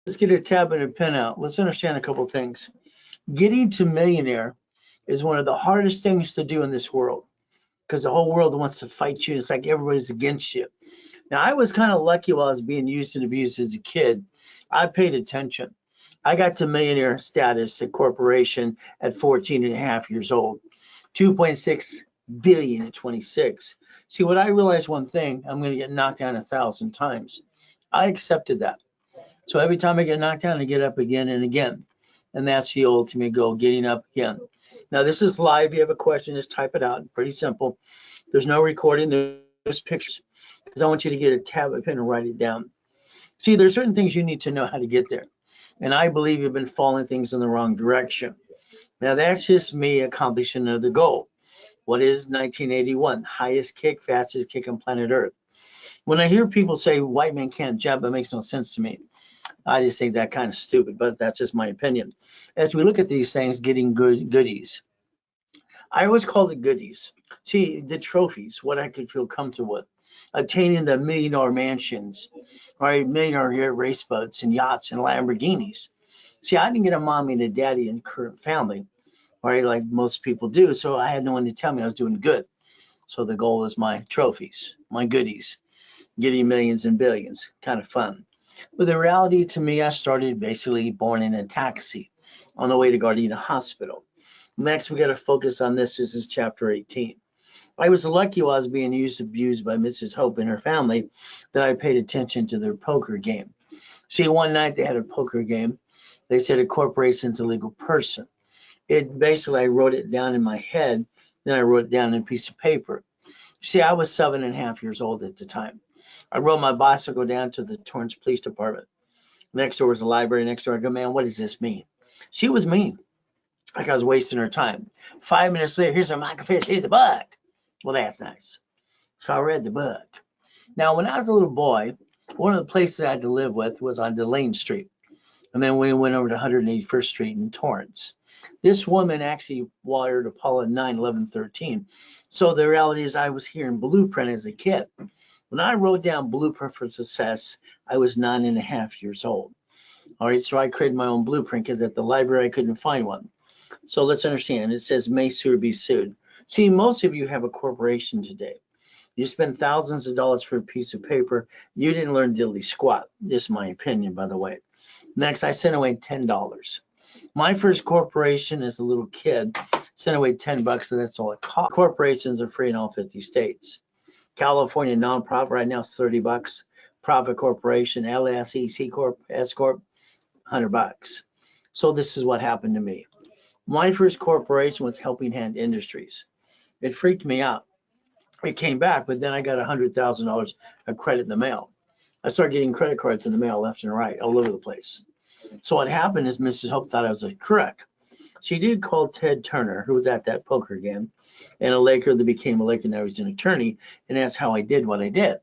Let's get a tab and a pen out. Let's understand a couple things. Getting to millionaire is one of the hardest things to do in this world because the whole world wants to fight you. It's like everybody's against you. Now, I was kind of lucky while I was being used and abused as a kid. I paid attention. I got to millionaire status at corporation at 14 and a half years old, 2.6 billion at 26. See, what I realized one thing, I'm going to get knocked down 1,000 times. I accepted that. So every time I get knocked down, I get up again and again. And that's the ultimate goal, getting up again. Now, this is live. If you have a question, just type it out. Pretty simple. There's no recording. There's pictures because I want you to get a tab, a pen, and write it down. See, there's certain things you need to know how to get there. And I believe you've been following things in the wrong direction. Now, that's just me accomplishing another goal. What is 1981? Highest kick, fastest kick on planet Earth. When I hear people say white men can't jump, it makes no sense to me. I just think that kind of stupid, but that's just my opinion. As we look at these things, getting goodies. I always call it goodies. See, the trophies, what I could feel comfortable with. Attaining the $1 million mansions, right? $1 million race boats and yachts and Lamborghinis. See, I didn't get a mommy and a daddy and current family, right? Like most people do. So I had no one to tell me I was doing good. So the goal is my trophies, my goodies, getting millions and billions. Kind of fun. But the reality to me, I started basically born in a taxi on the way to Gardena Hospital. Next, we got to focus on this. This is chapter 18. I was lucky while I was being abused by Mrs. Hope and her family that I paid attention to their poker game. See, one night they had a poker game. They said a corporation's a legal person. It basically, I wrote it down in my head. Then I wrote it down on a piece of paper. See, I was 7.5 years old at the time. I rode my bicycle down to the Torrance Police Department. Next door was a library. Next door, I go, man, what does this mean? She was mean, like I was wasting her time. 5 minutes later, here's a microfiche, here's a book. Well, that's nice. So I read the book. Now, when I was a little boy, one of the places I had to live with was on Delane Street. And then we went over to 181st Street in Torrance. This woman actually wired Apollo 9, 11, 13. So the reality is I was hearing Blueprint as a kid. When I wrote down Blueprint for Success, I was 9.5 years old. All right, so I created my own blueprint because at the library I couldn't find one. So let's understand, it says may sue or be sued. See, most of you have a corporation today. You spend thousands of dollars for a piece of paper. You didn't learn diddly squat. This is my opinion, by the way. Next, I sent away $10. My first corporation as a little kid sent away $10, so that's all it cost. Corporations are free in all 50 states. California nonprofit right now is $30. Profit corporation, LLC, C Corp, S Corp, $100. So this is what happened to me. My first corporation was Helping Hand Industries. It freaked me out. It came back, but then I got $100,000 of credit in the mail. I started getting credit cards in the mail left and right, all over the place. So what happened is Mrs. Hope thought I was a crook. She did call Ted Turner, who was at that poker game, and a Laker that became a Laker, now he's an attorney, and that's how I did what I did.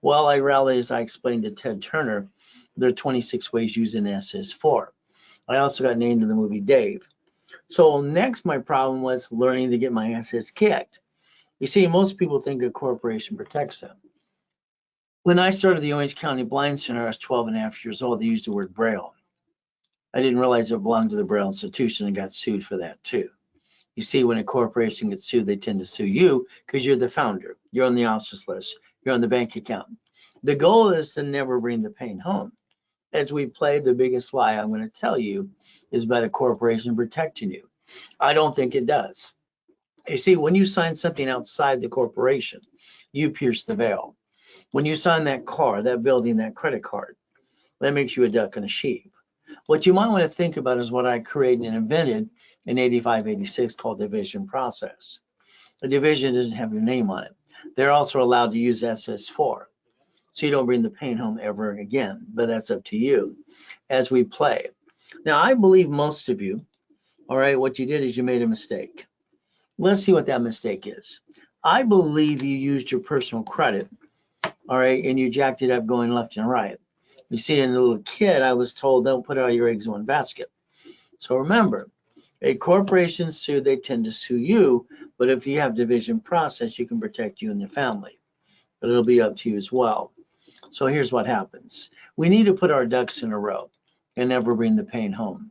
Well, I rallied as I explained to Ted Turner, there are 26 ways using SS4. I also got named in the movie Dave. So next, my problem was learning to get my assets kicked. You see, most people think a corporation protects them. When I started the Orange County Blind Center, I was 12.5 years old. They used the word Braille. I didn't realize it belonged to the Braille Institution and got sued for that too. You see, when a corporation gets sued, they tend to sue you because you're the founder. You're on the officers list. You're on the bank account. The goal is to never bring the pain home. As we play, the biggest lie I'm going to tell you is about a corporation protecting you. I don't think it does. You see, when you sign something outside the corporation, you pierce the veil. When you sign that car, that building, that credit card, that makes you a duck and a sheep. What you might want to think about is what I created and invented in 85, 86 called division process. A division doesn't have your name on it. They're also allowed to use SS4. So you don't bring the pain home ever again, but that's up to you as we play. Now, I believe most of you, all right, what you did is you made a mistake. Let's see what that mistake is. I believe you used your personal credit, all right, and you jacked it up going left and right. You see, as a little kid, I was told don't put all your eggs in one basket. So remember, a corporation sue, they tend to sue you, but if you have division process, you can protect you and your family. But it'll be up to you as well. So here's what happens. We need to put our ducks in a row. and never bring the pain home.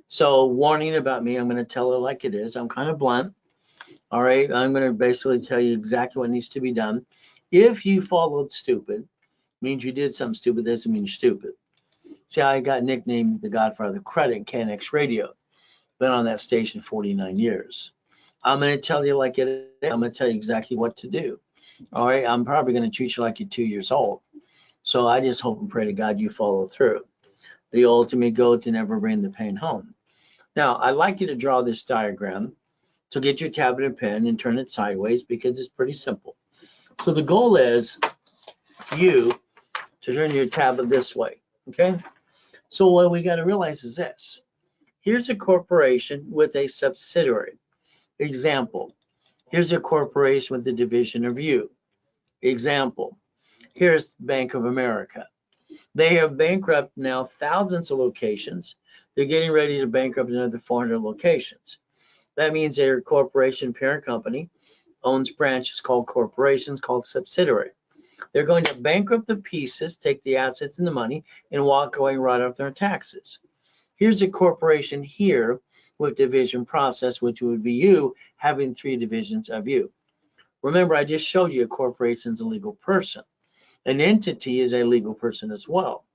So warning about me, I'm going to tell it like it is. I'm kind of blunt. All right. I'm going to basically tell you exactly what needs to be done. If you followed stupid, means you did something stupid, doesn't mean you're stupid. See, I got nicknamed the Godfather of Credit, KNX Radio. Been on that station 49 years. I'm going to tell you like it is. I'm going to tell you exactly what to do. All right. I'm probably going to treat you like you're 2 years old. So I just hope and pray to God you follow through. The ultimate goal to never bring the pain home. Now, I'd like you to draw this diagram. So get your tablet and pen and turn it sideways because it's pretty simple. So the goal is you to turn your tablet this way, okay? So what we got to realize is this. Here's a corporation with a subsidiary. Example, here's a corporation with a division of you. Example, here's Bank of America. They have bankrupted now thousands of locations. They're getting ready to bankrupt another 400 locations. That means their corporation parent company owns branches called corporations called subsidiary. They're going to bankrupt the pieces, take the assets and the money, and walk away and write off their taxes. Here's a corporation here with division process, which would be you having 3 divisions of you. Remember, I just showed you a corporation is a legal person. An entity is a legal person as well.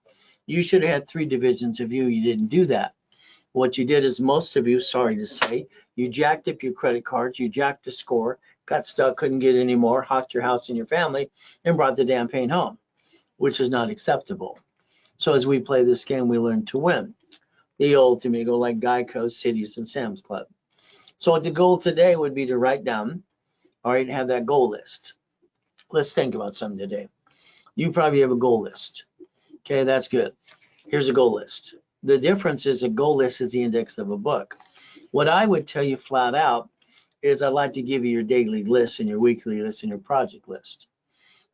You should have had 3 divisions of you. You didn't do that. What you did is most of you, sorry to say, you jacked up your credit cards, you jacked the score, got stuck, couldn't get any more, hawked your house and your family, and brought the damn pain home, which is not acceptable. So as we play this game, we learn to win. The ultimate goal, like Geico, Cities, and Sam's Club. So the goal today would be to write down, all right, have that goal list. Let's think about something today. You probably have a goal list. Okay, that's good. Here's a goal list. The difference is a goal list is the index of a book. What I would tell you flat out is I'd like to give you your daily list and your weekly list and your project list.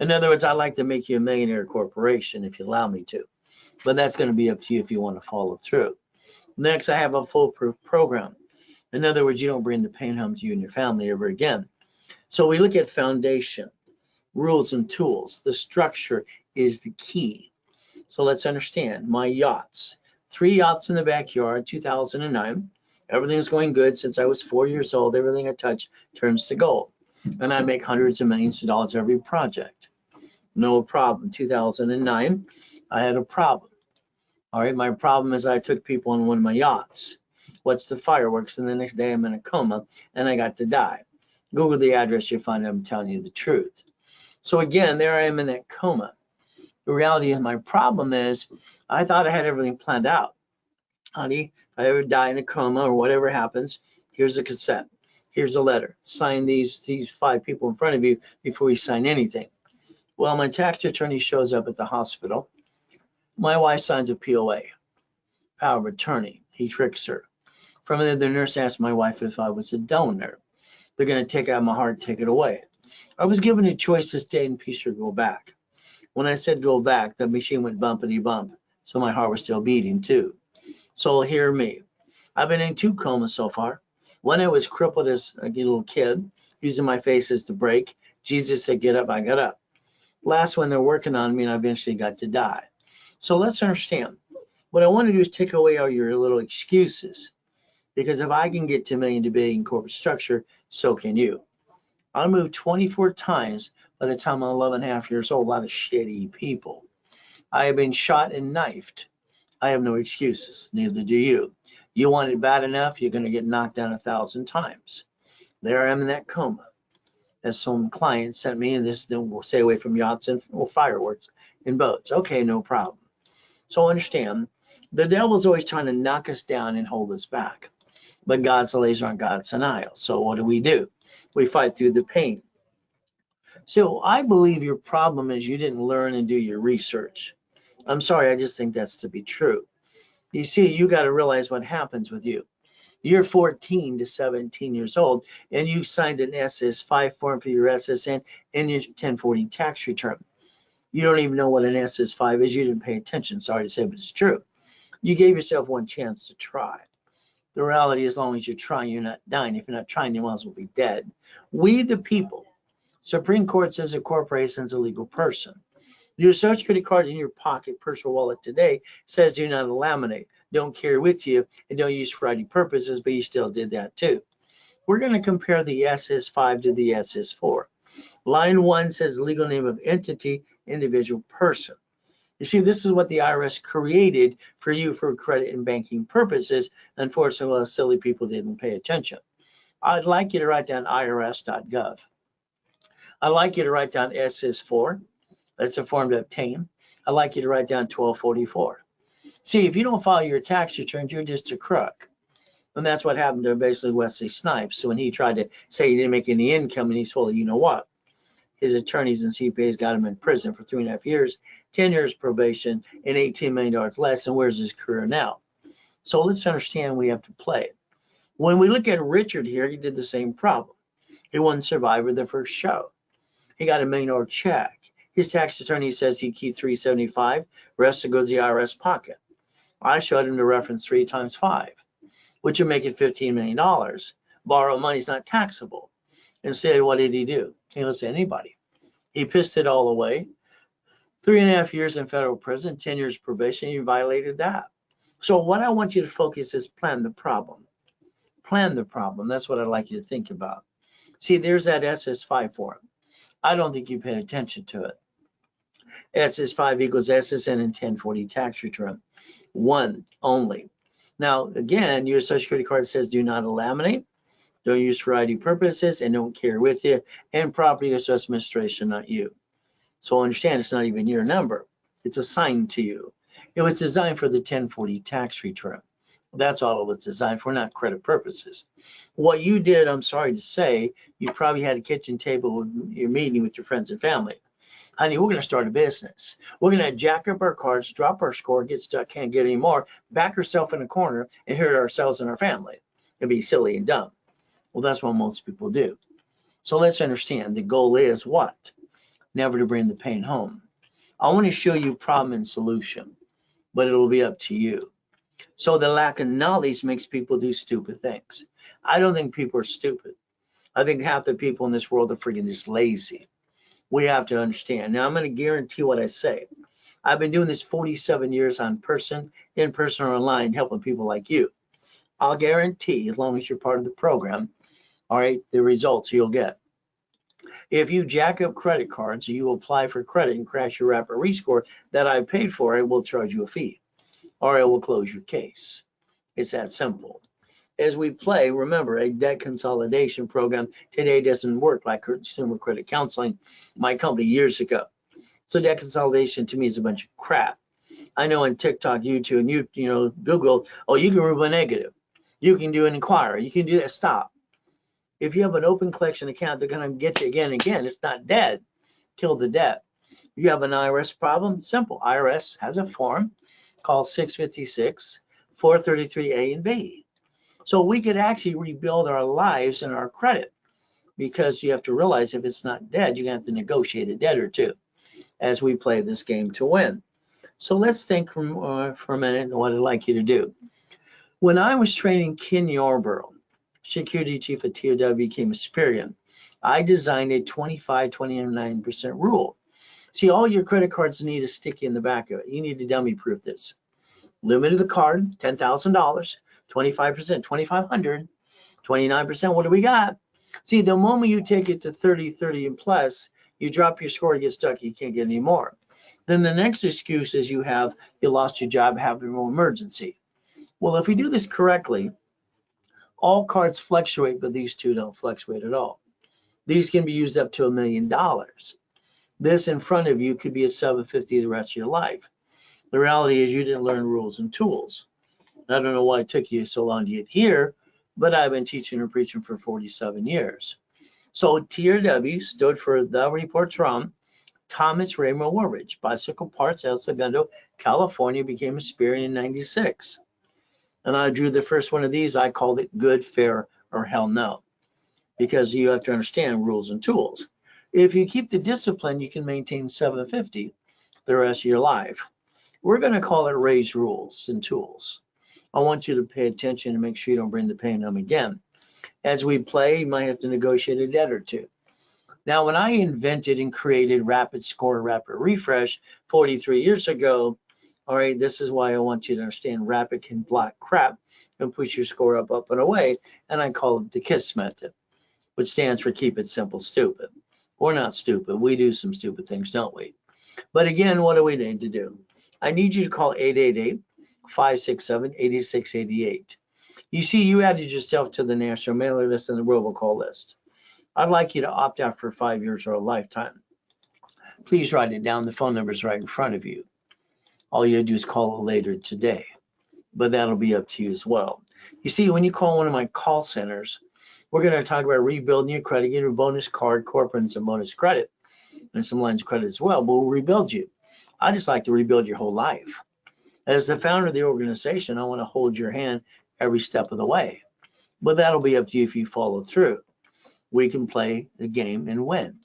In other words, I'd like to make you a millionaire corporation if you allow me to, but that's going to be up to you if you want to follow through. Next, I have a foolproof program. In other words, you don't bring the pain home to you and your family ever again. So we look at foundation, rules and tools. The structure is the key. So let's understand my yachts. 3 yachts in the backyard, 2009. Everything's going good since I was 4 years old. Everything I touch turns to gold. And I make hundreds of millions of dollars every project. No problem. 2009, I had a problem. All right, my problem is I took people on one of my yachts. What's the fireworks? And the next day I'm in a coma and I got to die. Google the address, you'll find I'm telling you the truth. So again, there I am in that coma. The reality of my problem is I thought I had everything planned out. Honey, if I ever die in a coma or whatever happens, here's a cassette. Here's a letter. Sign these 5 people in front of you before you sign anything. Well, my tax attorney shows up at the hospital. My wife signs a POA, power of attorney. He tricks her. From there, the nurse asked my wife if I was a donor. They're going to take out my heart, take it away. I was given a choice to stay in peace or go back. When I said go back, the machine went bumpity bump. So my heart was still beating too. So hear me. I've been in 2 comas so far. One, I was crippled as a little kid, using my face as the brake. Jesus said, get up, I got up. Last one, they're working on me and I eventually got to die. So let's understand. What I want to do is take away all your little excuses. Because if I can get to million to billion corporate structure, so can you. I moved 24 times by the time I'm 11.5 years old. A lot of shitty people. I have been shot and knifed. I have no excuses. Neither do you. You want it bad enough, you're going to get knocked down 1,000 times. There I am in that coma. As some client sent me, and this, then we'll stay away from yachts and fireworks and boats. Okay, no problem. So understand, the devil's always trying to knock us down and hold us back. But God's delays aren't God's denials. So what do? We fight through the pain. So I believe your problem is you didn't learn and do your research. I'm sorry, I just think that's to be true. You see, you got to realize what happens with you. You're 14 to 17 years old, and you signed an SS5 form for your SSN and your 1040 tax return. You don't even know what an SS5 is. You didn't pay attention. Sorry to say, but it's true. You gave yourself one chance to try. The reality, as long as you're trying, you're not dying. If you're not trying, you might as well be dead. We, the people, Supreme Court says a corporation is a legal person. Your Social Security card in your pocket, personal wallet today says do not laminate, don't carry with you, and don't use for ID purposes, but you still did that too. We're going to compare the SS5 to the SS4. Line 1 says legal name of entity, individual person. You see, this is what the IRS created for you for credit and banking purposes. Unfortunately, a lot of silly people didn't pay attention. I'd like you to write down irs.gov. I'd like you to write down SS4. That's a form to obtain. I'd like you to write down 1244. See, if you don't file your tax returns, you're just a crook. And that's what happened to basically Wesley Snipes. So when he tried to say he didn't make any income and he's full of you know what, his attorneys and CPAs got him in prison for 3.5 years, 10 years probation, and $18 million less. And where's his career now? So let's understand we have to play it. When we look at Richard here, he did the same problem. He won Survivor the first show. He got $1 million check. His tax attorney says he keep $375, rest to go to the IRS pocket. I showed him the reference 3 times 5, which would make it $15 million. Borrowed money is not taxable. Instead, what did he do? He listened to anybody. He pissed it all away. 3.5 years in federal prison, 10 years probation, he violated that. So what I want you to focus is plan the problem. Plan the problem. That's what I'd like you to think about. See, there's that SS5 form. I don't think you paid attention to it. SS5 equals SSN and 1040 tax return. One only. Now, again, your Social Security card says do not laminate, don't use for ID purposes, and don't carry with you, and property assessment administration, not you. So understand it's not even your number. It's assigned to you. It was designed for the 1040 tax return. That's all it was designed for, not credit purposes. What you did, I'm sorry to say, you probably had a kitchen table with your meeting with your friends and family. Honey, we're going to start a business. We're going to jack up our cards, drop our score, get stuck, can't get any more, back ourselves in a corner, and hurt ourselves and our family. It'd be silly and dumb. Well, that's what most people do. So let's understand the goal is what? Never to bring the pain home. I want to show you problem and solution, but it'll be up to you. So the lack of knowledge makes people do stupid things. I don't think people are stupid. I think half the people in this world are freaking just lazy. We have to understand. Now, I'm going to guarantee what I say. I've been doing this 47 years in person or online, helping people like you. I'll guarantee, as long as you're part of the program, all right, the results you'll get. If you jack up credit cards, you apply for credit and crash your rapid rescore that I paid for, I will charge you a fee, or I will close your case. It's that simple. As we play, remember, a debt consolidation program today doesn't work like consumer credit counseling, my company years ago. So debt consolidation to me is a bunch of crap. I know on TikTok, YouTube, and you know, Google, oh, you can remove a negative. You can do an inquiry. You can do that. Stop. If you have an open collection account, they're going to get you again and again. It's not dead. Kill the debt. If you have an IRS problem, simple. IRS has a form called 656, 433A and B. So we could actually rebuild our lives and our credit, because you have to realize if it's not dead, you're going to have to negotiate a debt or two as we play this game to win. So let's think for a minute what I'd like you to do. When I was training Ken Yarborough, security chief at TOW, became a superior, I designed a 25-29% rule. See, all your credit cards need a sticky in the back of it. You need to dummy proof this. Limit of the card, $10,000. 25%, 2,500, 29%. What do we got? See, the moment you take it to 30, 30 and plus, you drop your score, you get stuck, you can't get any more. Then the next excuse is you lost your job, have an emergency. Well, if we do this correctly, all cards fluctuate, but these two don't fluctuate at all. These can be used up to $1 million. This in front of you could be a 750 the rest of your life. The reality is you didn't learn rules and tools. I don't know why it took you so long to get here, but I've been teaching and preaching for 47 years. So TRW stood for The Reports Wrong. Thomas Raymond Woolridge, Bicycle Parts, El Segundo, California, became a superior in '96. And I drew the first one of these. I called it Good, Fair, or Hell No, because you have to understand rules and tools. If you keep the discipline, you can maintain 750 the rest of your life. We're going to call it Raise Rules and Tools. I want you to pay attention and make sure you don't bring the pain home again. As we play, you might have to negotiate a debt or two. Now, when I invented and created Rapid Score, Rapid Refresh 43 years ago, all right, this is why I want you to understand Rapid can block crap and push your score up, and away. And I call it the KISS method, which stands for keep it simple, stupid. We're not stupid. We do some stupid things, don't we? But again, what do we need to do? I need you to call 888-567-8688. You see, you added yourself to the national mailing list and the robocall list. I'd like you to opt out for 5 years or a lifetime. Please write it down. The phone number is right in front of you. All you do is call later today, but that'll be up to you as well. You see, when you call one of my call centers, we're going to talk about rebuilding your credit, getting a bonus card, corporate, and some bonus credit, and some lines of credit as well, but we'll rebuild you. I just like to rebuild your whole life. As the founder of the organization, I want to hold your hand every step of the way, but that'll be up to you if you follow through. We can play the game and win.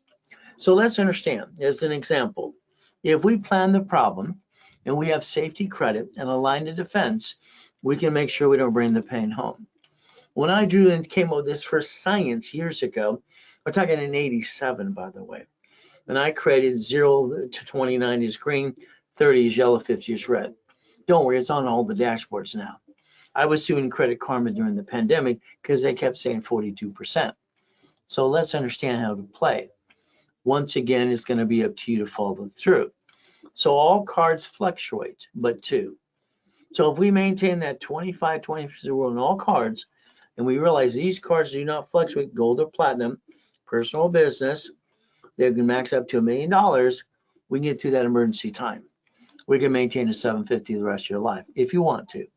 So let's understand, as an example, if we plan the problem and we have safety credit and a line of defense, we can make sure we don't bring the pain home. When I drew and came up with this for science years ago, we're talking in 87, by the way, and I created 0 to 29 is green, 30 is yellow, 50 is red. Don't worry, it's on all the dashboards now. I was suing Credit Karma during the pandemic because they kept saying 42%. So let's understand how to play. Once again, it's going to be up to you to follow through. So all cards fluctuate, but two. So if we maintain that 25-20% rule in all cards, and we realize these cards do not fluctuate, gold or platinum, personal business, they can max up to $1 million, we can get through that emergency time. We can maintain a 750 the rest of your life if you want to.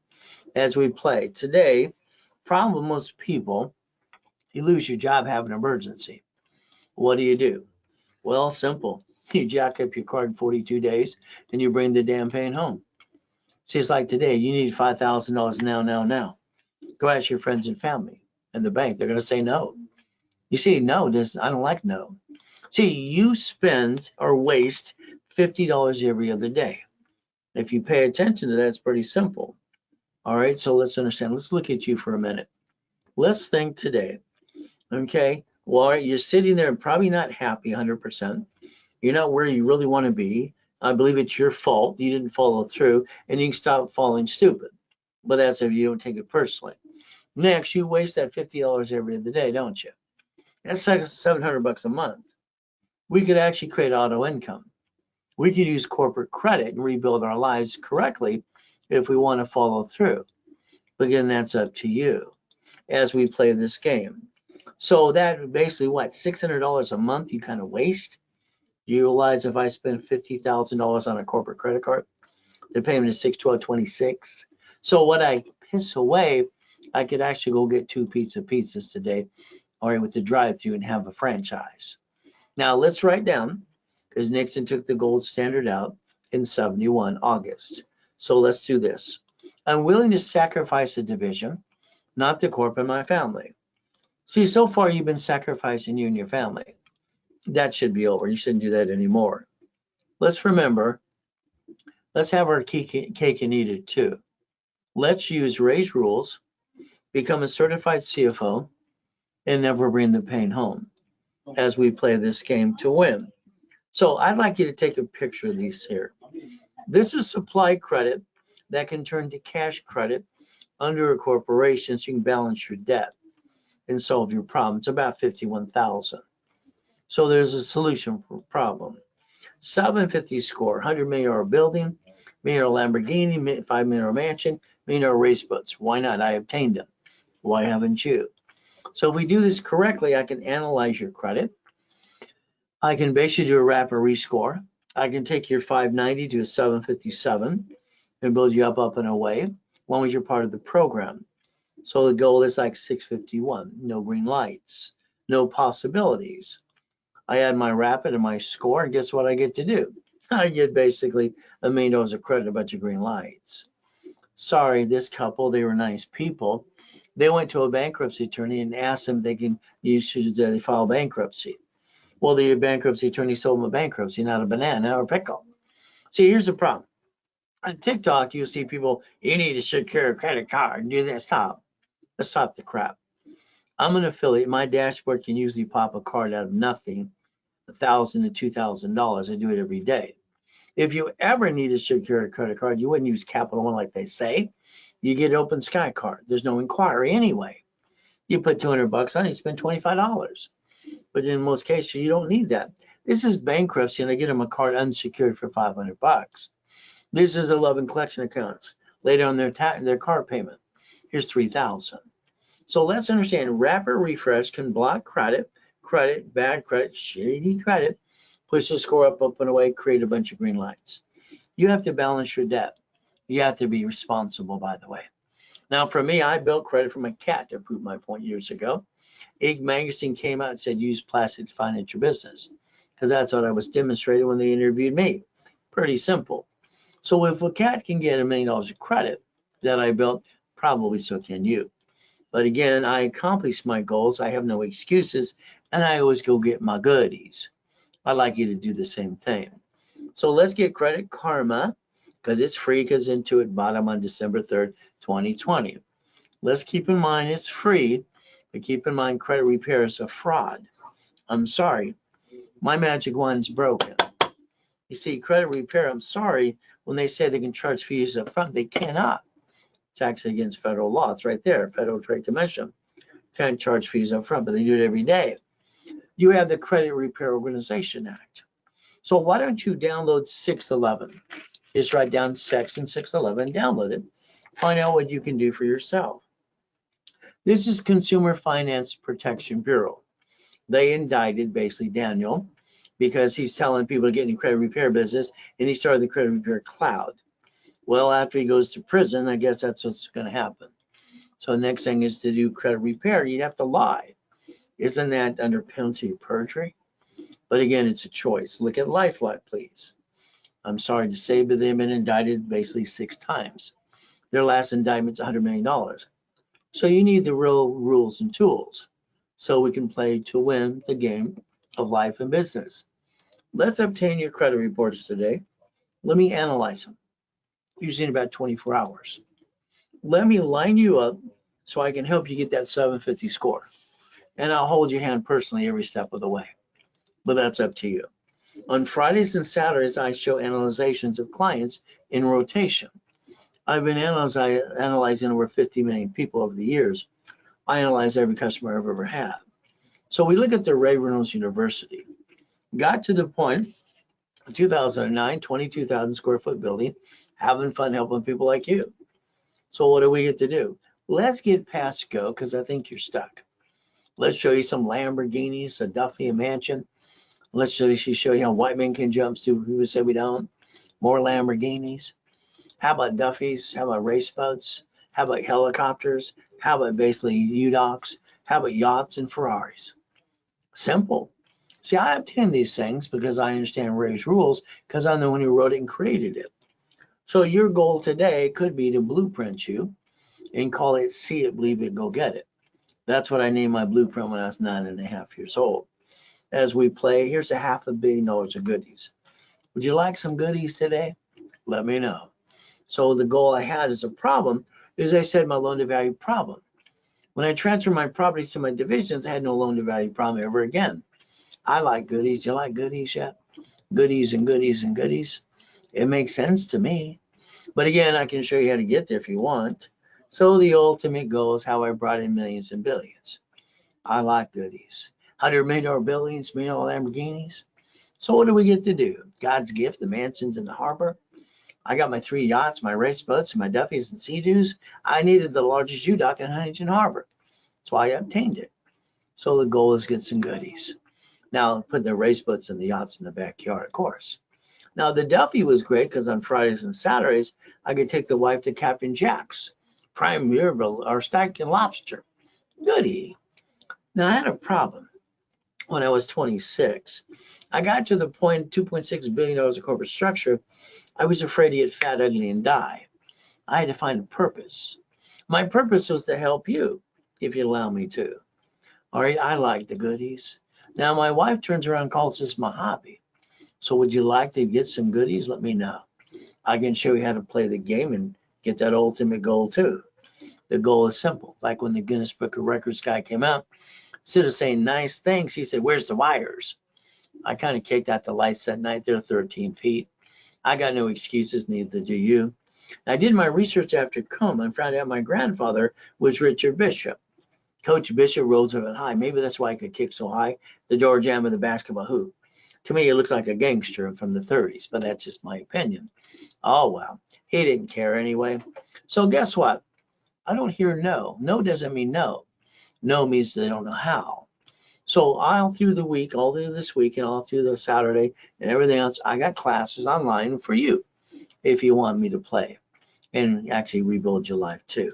As we play today, problem with most people, you lose your job, have an emergency. What do? Well, simple. You jack up your card in 42 days and you bring the damn pain home. See, it's like today, you need $5,000 now. Go ask your friends and family and the bank. They're going to say no. You see, no, I don't like no. See, you spend or waste $50 every other day. If you pay attention to that, it's pretty simple. All right, so let's understand. Let's look at you for a minute. Let's think today. Okay, well, you're sitting there and probably not happy 100%. You're not where you really want to be. I believe it's your fault. You didn't follow through, and you can stop falling stupid. But that's if you don't take it personally. Next, you waste that $50 every other day, don't you? That's like $700 a month. We could actually create auto income. We could use corporate credit and rebuild our lives correctly if we want to follow through. But again, that's up to you as we play this game. So that basically what, $600 a month you kind of waste? You realize if I spend $50,000 on a corporate credit card, the payment is $612.26. So what I piss away, I could actually go get 2 pizzas today, or with the drive-through, and have a franchise. Now let's write down, because Nixon took the gold standard out in 71 August. So let's do this. I'm willing to sacrifice the division, not the corp and my family. See, so far you've been sacrificing you and your family. That should be over. You shouldn't do that anymore. Let's remember, let's have our cake and eat it too. Let's use Ray's rules, become a certified CFO, and never bring the pain home as we play this game to win. So I'd like you to take a picture of these here. This is supply credit that can turn to cash credit under a corporation so you can balance your debt and solve your problem. It's about $51,000. So there's a solution for a problem. 750 score, $100 million building, $1 million Lamborghini, $5 million mansion, $1 million race boats. Why not? I obtained them. Why haven't you? So if we do this correctly, I can analyze your credit. I can basically do a rapid rescore. I can take your 590 to a 757 and build you up and away, as long as you're part of the program. So the goal is like 651, no green lights, no possibilities. I add my rapid and my score, and guess what I get to do? I get basically $1 million of credit, a bunch of green lights. Sorry, this couple, they were nice people. They went to a bankruptcy attorney and asked them if they can use to file bankruptcy. Well, the bankruptcy attorney sold them a bankruptcy, not a banana or a pickle. See, here's the problem. On TikTok, you see people, you need to secure a credit card and do that. Stop. Let's stop the crap. I'm an affiliate. My dashboard can usually pop a card out of nothing $1,000 to $2,000. I do it every day. If you ever need to secure a credit card, you wouldn't use Capital One like they say. You get an Open Sky card. There's no inquiry anyway. You put $200 on it, you spend $25. But in most cases, you don't need that. This is bankruptcy, and I get them a card unsecured for $500. This is 11 collection accounts. Later on their car payment. Here's $3,000. So let's understand, rapid refresh can block credit, bad credit, shady credit, push the score up and away, create a bunch of green lights. You have to balance your debt. You have to be responsible, by the way. Now, for me, I built credit for my cat to prove my point years ago. Inc. magazine came out and said, use plastic to finance your business, because that's what I was demonstrating when they interviewed me. Pretty simple. So if a cat can get $1 million of credit that I built, probably so can you. But again, I accomplished my goals. I have no excuses, and I always go get my goodies. I'd like you to do the same thing. So let's get Credit Karma, because it's free, because Intuit bought them on December 3rd, 2020. Let's keep in mind it's free, but keep in mind credit repair is a fraud. I'm sorry, my magic wand's broken. You see, credit repair, I'm sorry, when they say they can charge fees up front, they cannot. It's actually against federal law. It's right there, Federal Trade Commission. Can't charge fees up front, but they do it every day. You have the Credit Repair Organization Act. So why don't you download 611? Just write down section 611, download it. Find out what you can do for yourself. This is Consumer Finance Protection Bureau. They indicted basically Daniel because he's telling people to get in the credit repair business, and he started the credit repair cloud. Well, after he goes to prison, I guess that's what's going to happen. So the next thing is to do credit repair. You'd have to lie. Isn't that under penalty of perjury? But again, it's a choice. Look at LifeLock, please. I'm sorry to say, but they've been indicted basically 6 times. Their last indictment's $100 million. So you need the real rules and tools so we can play to win the game of life and business. Let's obtain your credit reports today. Let me analyze them, usually in about 24 hours. Let me line you up so I can help you get that 750 score. And I'll hold your hand personally every step of the way. But that's up to you. On Fridays and Saturdays, I show analyzations of clients in rotation. I've been analyzing over 50 million people over the years. I analyze every customer I've ever had. So we look at the Ray Reynolds University. Got to the point, 2009, 22,000 square foot building, having fun helping people like you. So what do we get to do? Let's get past go, because I think you're stuck. Let's show you some Lamborghinis, a Duffy, a mansion. Let's show you how white men can jump to people say we don't. More Lamborghinis. How about Duffys? How about race boats? How about helicopters? How about basically U-Docks? How about yachts and Ferraris? Simple. See, I obtain these things because I understand Ray's rules, because I'm the one who wrote it and created it. So your goal today could be to blueprint you and call it See It, Believe It, Go Get It. That's what I named my blueprint when I was 9.5 years old. As we play, here's $500 million of goodies. Would you like some goodies today? Let me know. So the goal I had as a problem is, I said, my loan to value problem. When I transferred my properties to my divisions, I had no loan to value problem ever again. I like goodies. You like goodies yet? Goodies and goodies and goodies. It makes sense to me. But again, I can show you how to get there if you want. So the ultimate goal is how I brought in millions and billions. I like goodies. $100 million buildings, $1 million Lamborghinis. So what do we get to do? God's gift, the mansions in the harbor. I got my 3 yachts, my race boats, and my Duffys and Sea-Doos. I needed the largest U-Dock in Huntington Harbor. That's why I obtained it. So the goal is get some goodies. Now, put the race boats and the yachts in the backyard, of course. Now, the Duffy was great because on Fridays and Saturdays, I could take the wife to Captain Jack's, prime Mirabelle, or Steak and Lobster. Goodie. Now, I had a problem when I was 26. I got to the point, $2.6 billion of corporate structure. I was afraid to get fat, ugly, and die. I had to find a purpose. My purpose was to help you, if you allow me to. All right, I like the goodies. Now, my wife turns around and calls this my hobby. So would you like to get some goodies? Let me know. I can show you how to play the game and get that ultimate goal too. The goal is simple. Like when the Guinness Book of Records guy came out, instead of saying nice things, he said, where's the wires? I kind of kicked out the lights that night. They're 13 feet. I got no excuses, neither do you. I did my research after Coma and found out my grandfather was Richard Bishop. Coach Bishop rolls it high. Maybe that's why I could kick so high. The door jam of the basketball hoop. To me, it looks like a gangster from the 30s, but that's just my opinion. Oh, well, he didn't care anyway. So guess what? I don't hear no. No doesn't mean no. No means they don't know how. So all through the week, all through this week and all through the Saturday and everything else, I got classes online for you if you want me to play and actually rebuild your life too.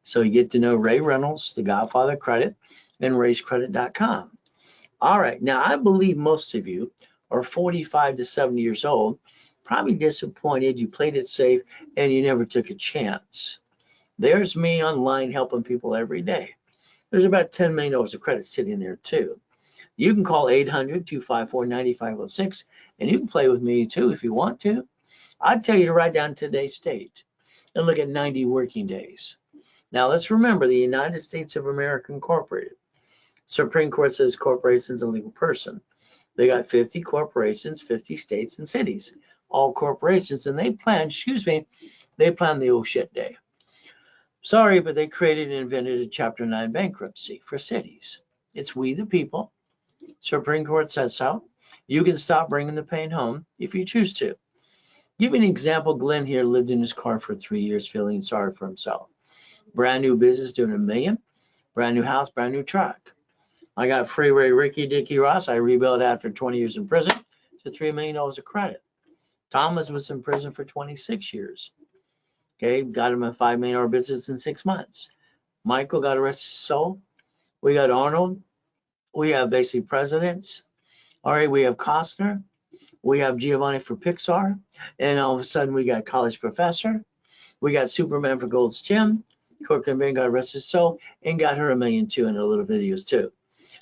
So you get to know Ray Reynolds, the Godfather Credit, and raisecredit.com. All right, now I believe most of you are 45 to 70 years old, probably disappointed you played it safe and you never took a chance. There's me online helping people every day. There's about $10 million of credit sitting there too. You can call 800-254-9506 and you can play with me too if you want to. I'd tell you to write down today's date and look at 90 working days. Now let's remember the United States of America Incorporated. Supreme Court says corporation's a legal person. They got 50 corporations, 50 states and cities, all corporations, and they plan the oh shit day. Sorry, but they created and invented a Chapter 9 bankruptcy for cities. It's we the people. Supreme Court says so. You can stop bringing the pain home if you choose to. Give you an example. Glenn here lived in his car for 3 years feeling sorry for himself. Brand new business doing $1 million, brand new house, brand new truck. I got Freeway Ricky Dickie Ross. I rebuilt after 20 years in prison to $3 million of credit. Thomas was in prison for 26 years. Okay, got him a $5 million business in 6 months. Michael got arrested. So we got Arnold. We have basically presidents. All right, we have Costner. We have Giovanni for Pixar. And all of a sudden we got college professor. We got Superman for Gold's Gym. Kurt Cobain got arrested. So and got her $1 million too in her little videos too.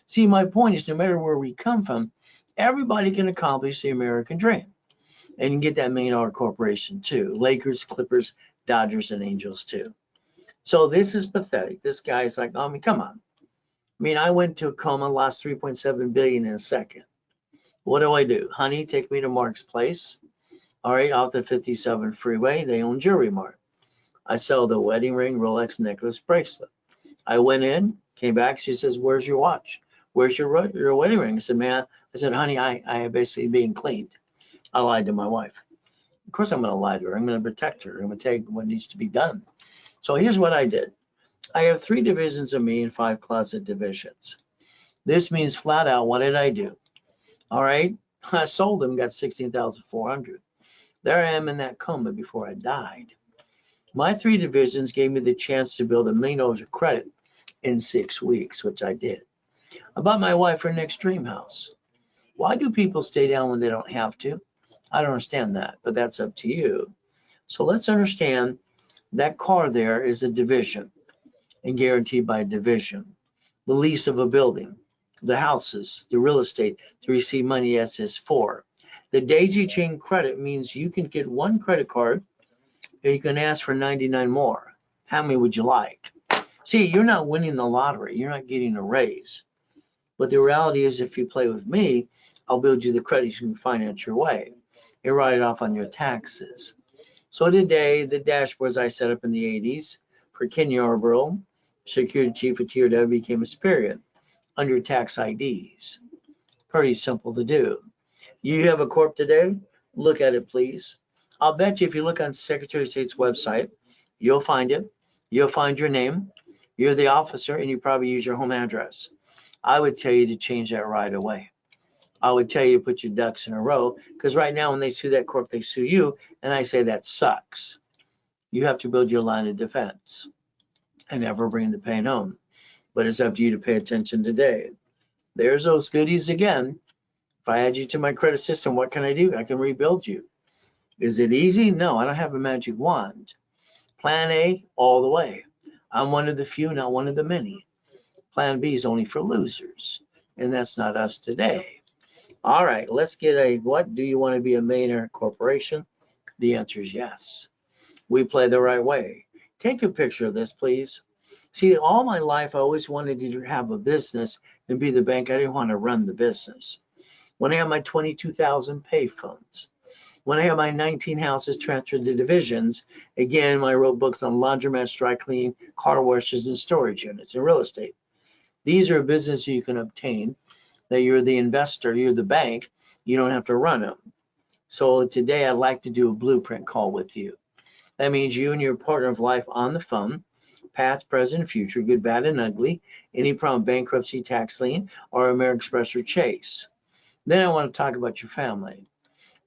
See, my point is no matter where we come from, everybody can accomplish the American dream. And you can get that $1 million corporation too. Lakers, Clippers, Dodgers, and Angels too. So this is pathetic. This guy's like, I mean, come on. I mean, I went to a coma, lost 3.7 billion in a second. What do? Honey, take me to Mark's place. All right, off the 57 freeway, they own Jewelry Mart. I sell the wedding ring, Rolex necklace, bracelet. I went in, came back. She says, "Where's your watch? Where's your wedding ring?" I said, "Man," I said, "Honey, I am basically being cleaned." I lied to my wife. Of course, I'm going to lie to her. I'm going to protect her. I'm going to take what needs to be done. So here's what I did. I have 3 divisions of me and 5 closet divisions. This means flat out, what did I do? All right, I sold them, got 16,400. There I am in that coma before I died. My 3 divisions gave me the chance to build $1 million of credit in 6 weeks, which I did. I bought my wife her next dream house. Why do people stay down when they don't have to? I don't understand that, but that's up to you. So let's understand that car there is a division and guaranteed by a division. The lease of a building, the houses, the real estate to receive money as is for. The daisy chain credit means you can get 1 credit card and you can ask for 99 more. How many would you like? See, you're not winning the lottery. You're not getting a raise. But the reality is if you play with me, I'll build you the credit you can finance your way. You write it off on your taxes. So today, the dashboards I set up in the 80s for Ken Yarborough, security chief of TRW, became a Superior under tax IDs. Pretty simple to do. You have a corp today? Look at it, please. I'll bet you if you look on Secretary of State's website, you'll find it. You'll find your name. You're the officer, and you probably use your home address. I would tell you to change that right away. I would tell you to put your ducks in a row, because right now when they sue that corp, they sue you, and I say that sucks. You have to build your line of defense and never bring the pain home. But it's up to you to pay attention today. There's those goodies again. If I add you to my credit system, what can I do? I can rebuild you. Is it easy? No, I don't have a magic wand. Plan A all the way. I'm one of the few, not one of the many. Plan B is only for losers, and that's not us today. All right, let's get a, what do you want to be a millionaire corporation? The answer is yes. We play the right way. Take a picture of this, please. See, all my life, I always wanted to have a business and be the bank. I didn't want to run the business. When I have my 22,000 pay phones. When I have my 19 houses transferred to divisions, again, I wrote books on laundromats, dry cleaning, car washes, and storage units and real estate. These are a business you can obtain that you're the investor, you're the bank, you don't have to run them. So today I'd like to do a blueprint call with you. That means you and your partner of life on the phone, past, present, future, good, bad, and ugly, any problem, bankruptcy, tax lien, or American Express or Chase. Then I want to talk about your family.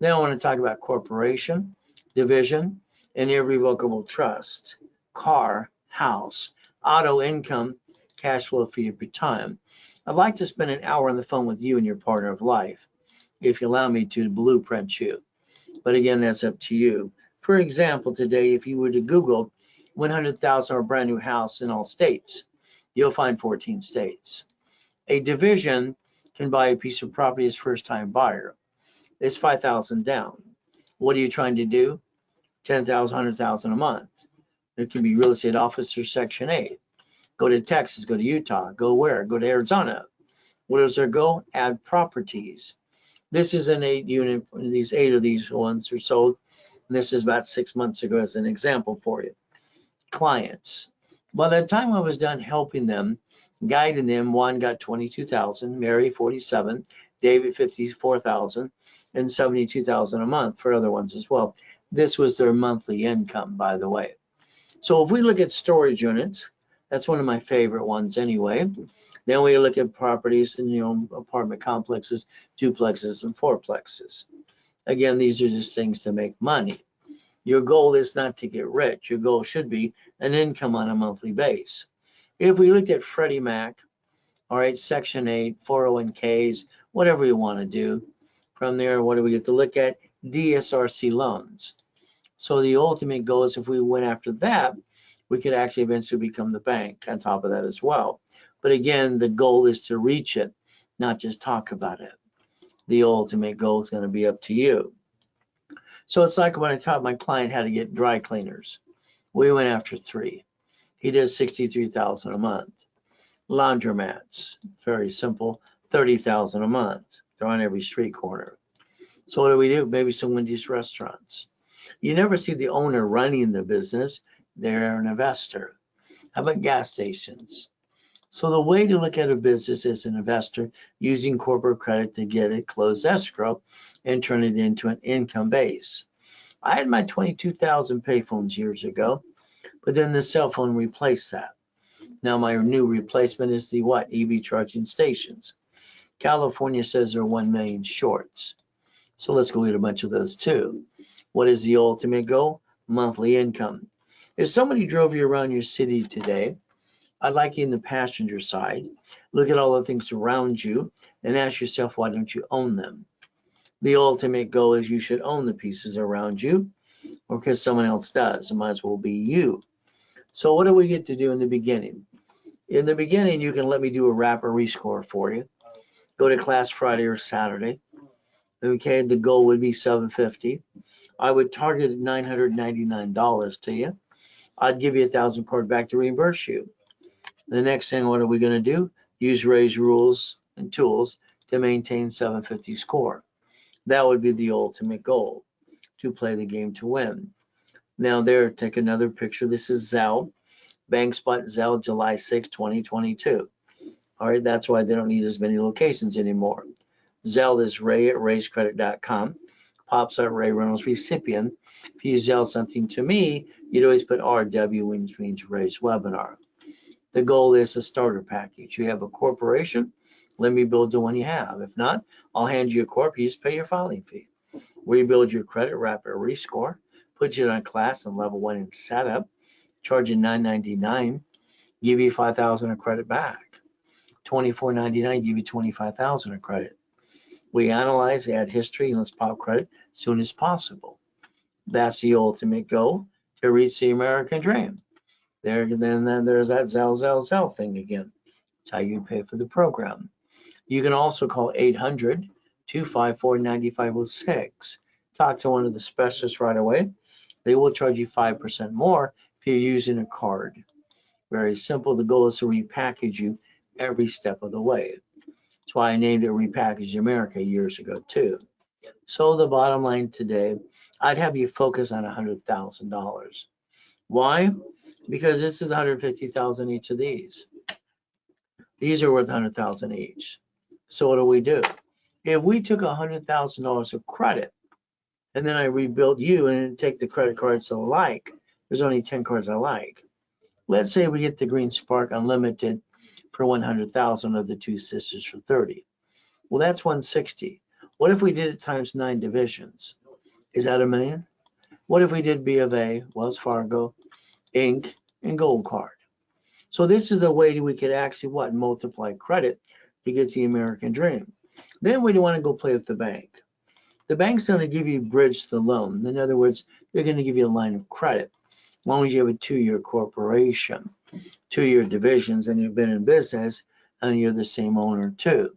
Then I want to talk about corporation, division, and irrevocable trust, car, house, auto, income, cash flow for your time. I'd like to spend an hour on the phone with you and your partner of life, if you allow me to blueprint you. But again, that's up to you. For example, today, if you were to Google 100,000 or brand new house in all states, you'll find 14 states. A division can buy a piece of property as first-time buyer. It's 5,000 down. What are you trying to do? 10,000, 100,000 a month. It can be real estate officer Section 8. Go to Texas, go to Utah, go where? Go to Arizona. What is their goal? Add properties. This is an 8 unit, these 8 of these ones are sold. And this is about 6 months ago as an example for you. Clients. By the time I was done helping them, guiding them, one got 22,000, Mary 47, David 54,000, and 72,000 a month for other ones as well. This was their monthly income, by the way. So if we look at storage units, that's one of my favorite ones anyway. Then we look at properties and apartment complexes, duplexes, and fourplexes. Again, these are just things to make money. Your goal is not to get rich. Your goal should be an income on a monthly base. If we looked at Freddie Mac, all right, Section 8, 401ks, whatever you want to do. From there, what do we get to look at? DSRC loans. So the ultimate goal is if we went after that, we could actually eventually become the bank on top of that as well. But again, the goal is to reach it, not just talk about it. The ultimate goal is going to be up to you. So it's like when I taught my client how to get dry cleaners. We went after 3. He does 63,000 a month. Laundromats, very simple, 30,000 a month. They're on every street corner. So what do? Maybe some Wendy's restaurants. You never see the owner running the business. They're an investor. How about gas stations? So the way to look at a business as an investor, using corporate credit to get it closed escrow and turn it into an income base. I had my 22,000 payphones years ago, but then the cell phone replaced that. Now my new replacement is the what? EV charging stations. California says they're 1 million shorts. So let's go get a bunch of those too. What is the ultimate goal? Monthly income. If somebody drove you around your city today, I'd like you in the passenger side, look at all the things around you and ask yourself, why don't you own them? The ultimate goal is you should own the pieces around you, or because someone else does. It might as well be you. So what do we get to do in the beginning? In the beginning, you can let me do a rapid rescore for you. Go to class Friday or Saturday. Okay, the goal would be $750. I would target $999 to you. I'd give you 1,000 card back to reimburse you. The next thing, what are we going to do? Use Ray's rules and tools to maintain 750 score. That would be the ultimate goal, to play the game to win. Now there, take another picture. This is Zelle, BankSpot Zelle, July 6, 2022. All right, that's why they don't need as many locations anymore. Zelle is Ray at rayscredit.com. Pops up Ray Reynolds recipient. If you Zelle something to me, you'd always put RW, which means Ray's webinar. The goal is a starter package. You have a corporation, let me build the one you have. If not, I'll hand you a corp, you just pay your filing fee. Rebuild your credit, rapid rescore, put you on class and level 1 in setup, charge you $999, give you $5,000 of credit back. $24.99, give you $25,000 of credit. We analyze, add history, and let's pop credit as soon as possible. That's the ultimate goal, to reach the American dream. Then there's that Zelle thing again. It's how you pay for the program. You can also call 800-254-9506. Talk to one of the specialists right away. They will charge you 5% more if you're using a card. Very simple. The goal is to repackage you every step of the way. That's why I named it Repackage America years ago too. So the bottom line today, I'd have you focus on $100,000. Why? Because this is 150,000 each of these. These are worth 100,000 each. So what do we do? If we took $100,000 of credit and then I rebuilt you and take the credit cards I like, there's only 10 cards I like. Let's say we get the Green Spark Unlimited for 100,000 of the Two Sisters for 30. Well, that's 160. What if we did it times 9 divisions? Is that $1 million? What if we did B of A, Wells Fargo, Inc., and Gold Card? So this is a way we could actually multiply credit to get the American dream. Then we don't want to go play with the bank. The bank's going to give you bridge the loan. In other words, they're going to give you a line of credit. As long as you have a 2-year corporation, 2-year divisions, and you've been in business and you're the same owner too.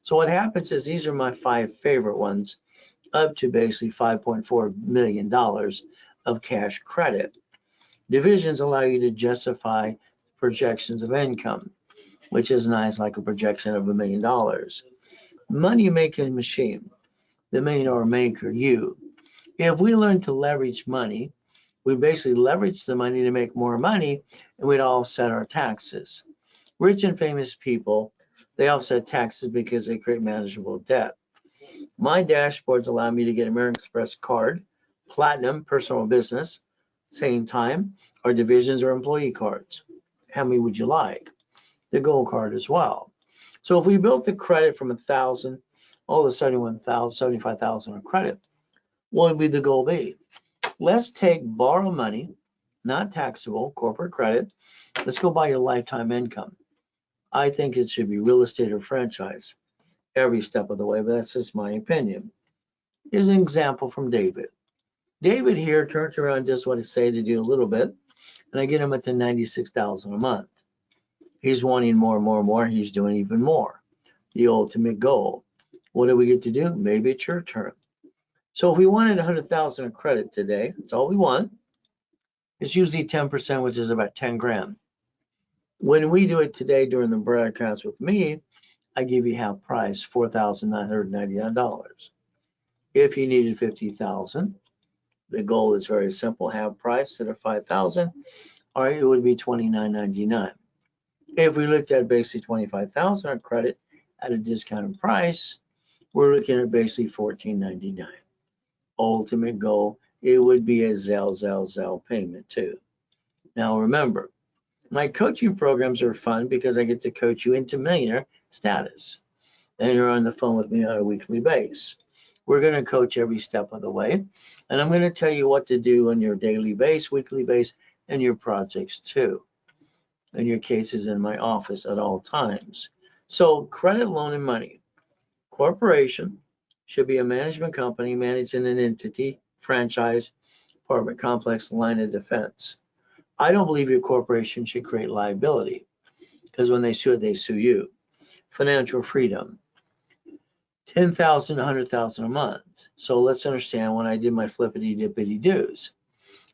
So what happens is these are my 5 favorite ones, up to basically $5.4 million of cash credit. Divisions allow you to justify projections of income, which is nice, like a projection of $1 million. Money making machine, the $1 million maker, you. If we learn to leverage money, we basically leverage the money to make more money, and we'd offset our taxes. Rich and famous people, they offset taxes because they create manageable debt. My dashboards allow me to get American Express card, platinum, personal business, same time, or divisions or employee cards. How many would you like? The gold card as well. So if we built the credit from 1,000, all of a sudden 75,000 of credit, what would be the goal be? Let's take borrow money, not taxable, corporate credit. Let's go by your lifetime income. I think it should be real estate or franchise every step of the way, but that's just my opinion. Here's an example from David. David here turns around just what I say to do a little bit, and I get him at the 96,000 a month. He's wanting more and more and more. He's doing even more. The ultimate goal. What do we get to do? Maybe it's your turn. So if we wanted 100,000 of credit today, that's all we want. It's usually 10%, which is about 10 grand. When we do it today during the broadcast with me, I give you half price, $4,999. If you needed 50,000, the goal is very simple: half price instead of 5,000, or it would be $29.99. If we looked at basically 25,000 on credit at a discounted price, we're looking at basically $14.99. Ultimate goal, it would be a Zelle payment too. Now remember, my coaching programs are fun because I get to coach you into millionaire status. And you're on the phone with me on a weekly basis. We're going to coach every step of the way. And I'm going to tell you what to do on your daily base, weekly base, and your projects too. And your cases in my office at all times. So credit, loan, and money. Corporation should be a management company managing an entity, franchise, apartment complex, line of defense. I don't believe your corporation should create liability, because when they sue it, they sue you. Financial freedom, 10,000, 100,000 a month. So let's understand, when I did my flippity dippity doos,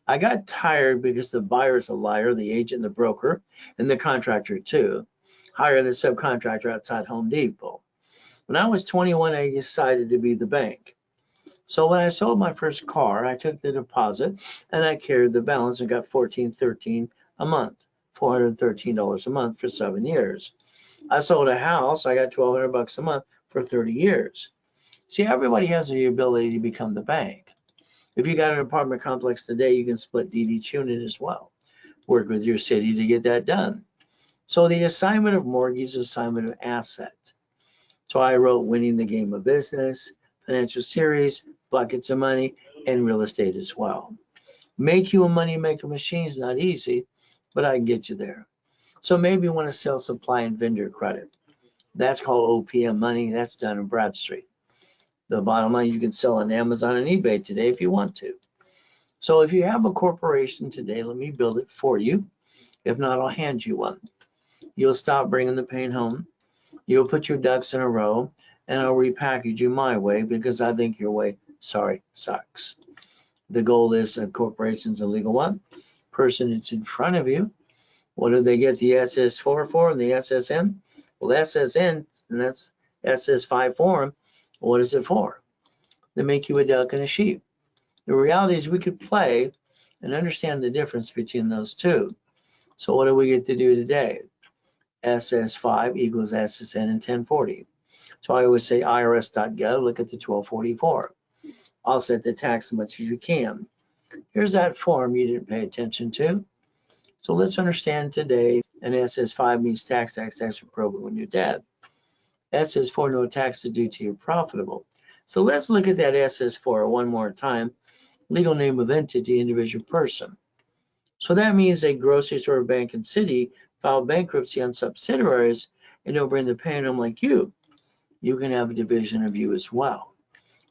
I got tired because the buyer's a liar, the agent, the broker, and the contractor too. Hire the subcontractor outside Home Depot. When I was 21, I decided to be the bank. So when I sold my first car, I took the deposit and I carried the balance and got $14.13 a month, $413 a month for 7 years. I sold a house, I got $1,200 a month for 30 years. See, everybody has the ability to become the bank. If you got an apartment complex today, you can split deed each unit as well. Work with your city to get that done. So the assignment of mortgage is assignment of asset. So I wrote Winning the Game of Business, Financial Series, Buckets of Money, and real estate as well. Make you a money maker machine is not easy, but I can get you there. So maybe you want to sell supply and vendor credit. That's called OPM money. That's done in Bradstreet. The bottom line, you can sell on Amazon and eBay today if you want to. So if you have a corporation today, let me build it for you. If not, I'll hand you one. You'll stop bringing the pain home. You'll put your ducks in a row, and I'll repackage you my way, because I think your way, sorry, sucks. The goal is a corporation's a legal one. Person that's in front of you, what do they get the SS4 for and the SSN? Well, SSN, and that's SS5 form, what is it for? To make you a duck and a sheep. The reality is we could play and understand the difference between those two. So what do we get to do today? SS5 equals SSN in 1040. So I always say irs.gov, look at the 1244. I'll set the tax as much as you can. Here's that form you didn't pay attention to. So let's understand today, an SS5 means tax appropriate when you're dead. SS4, no tax is due till you're profitable. So let's look at that SS4 one more time. Legal name of entity, individual person. So that means a grocery store, bank, and city file bankruptcy on subsidiaries and don't bring the payment home like you. You can have a division of you as well.